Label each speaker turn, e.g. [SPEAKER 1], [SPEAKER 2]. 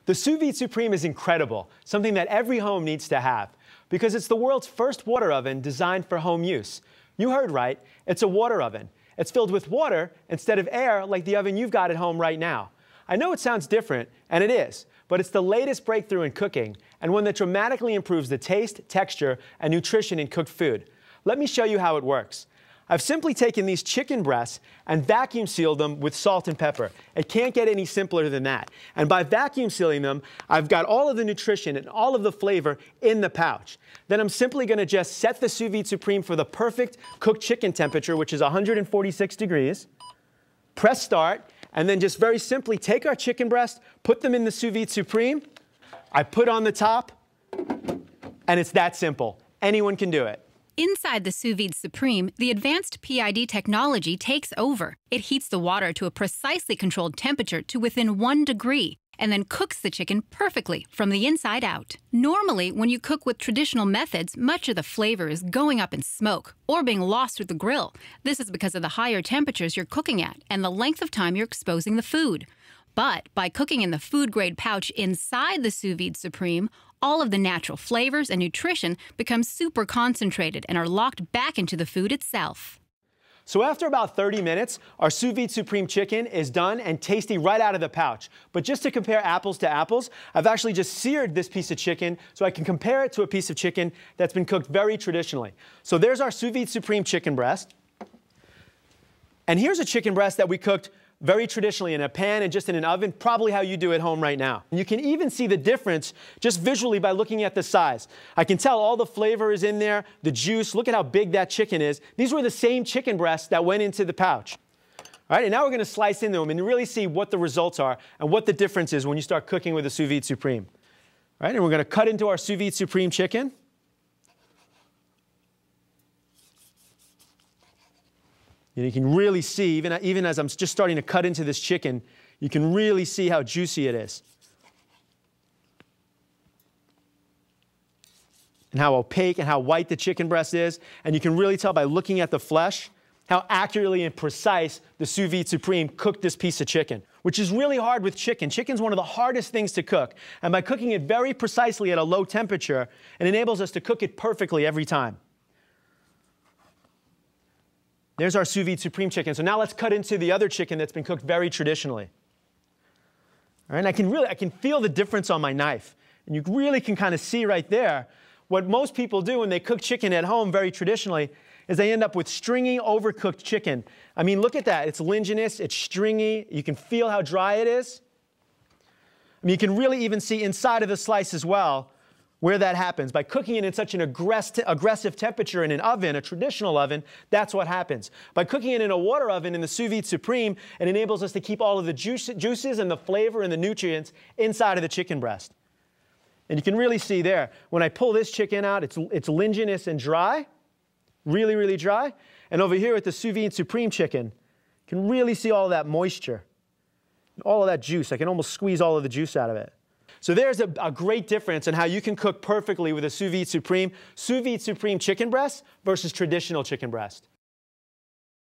[SPEAKER 1] The Sous Vide Supreme is incredible, something that every home needs to have, because it's the world's first water oven designed for home use. You heard right, it's a water oven. It's filled with water instead of air like the oven you've got at home right now. I know it sounds different, and it is, but it's the latest breakthrough in cooking, and one that dramatically improves the taste, texture, and nutrition in cooked food. Let me show you how it works. I've simply taken these chicken breasts and vacuum sealed them with salt and pepper. It can't get any simpler than that. And by vacuum sealing them, I've got all of the nutrition and all of the flavor in the pouch. Then I'm simply going to just set the Sous Vide Supreme for the perfect cooked chicken temperature, which is 146 degrees. Press start, and then just very simply take our chicken breast, put them in the Sous Vide Supreme. I put on the top, and it's that simple. Anyone can do it.
[SPEAKER 2] Inside the Sous Vide Supreme, the advanced PID technology takes over. It heats the water to a precisely controlled temperature to within 1 degree, and then cooks the chicken perfectly from the inside out. Normally, when you cook with traditional methods, much of the flavor is going up in smoke or being lost with the grill. This is because of the higher temperatures you're cooking at and the length of time you're exposing the food. But by cooking in the food-grade pouch inside the Sous Vide Supreme, all of the natural flavors and nutrition become super concentrated and are locked back into the food itself.
[SPEAKER 1] So after about 30 minutes, our Sous Vide Supreme chicken is done and tasty right out of the pouch. But just to compare apples to apples, I've actually just seared this piece of chicken so I can compare it to a piece of chicken that's been cooked very traditionally. So there's our Sous Vide Supreme chicken breast. And here's a chicken breast that we cooked very traditionally in a pan and just in an oven, probably how you do at home right now. And you can even see the difference just visually by looking at the size. I can tell all the flavor is in there, the juice. Look at how big that chicken is. These were the same chicken breasts that went into the pouch. All right, and now we're going to slice into them and really see what the results are and what the difference is when you start cooking with a Sous Vide Supreme. All right, and we're going to cut into our Sous Vide Supreme chicken. And you can really see, even as I'm just starting to cut into this chicken, you can really see how juicy it is. And how opaque and how white the chicken breast is. And you can really tell by looking at the flesh how accurately and precise the Sous Vide Supreme cooked this piece of chicken, which is really hard with chicken. Chicken's one of the hardest things to cook. And by cooking it very precisely at a low temperature, it enables us to cook it perfectly every time. There's our Sous Vide Supreme chicken. So now let's cut into the other chicken that's been cooked very traditionally. All right, and I can feel the difference on my knife. And you really can kind of see right there what most people do when they cook chicken at home very traditionally is they end up with stringy, overcooked chicken. I mean, look at that. It's linginous, it's stringy. You can feel how dry it is. I mean, you can really even see inside of the slice as well where that happens. By cooking it in such an aggressive temperature in an oven, a traditional oven, that's what happens. By cooking it in a water oven in the Sous Vide Supreme, it enables us to keep all of the juices and the flavor and the nutrients inside of the chicken breast. And you can really see there, when I pull this chicken out, it's linginous and dry, really, really dry. And over here with the Sous Vide Supreme chicken, you can really see all of that moisture, all of that juice. I can almost squeeze all of the juice out of it. So there's a great difference in how you can cook perfectly with a Sous Vide Supreme chicken breast versus traditional chicken breast.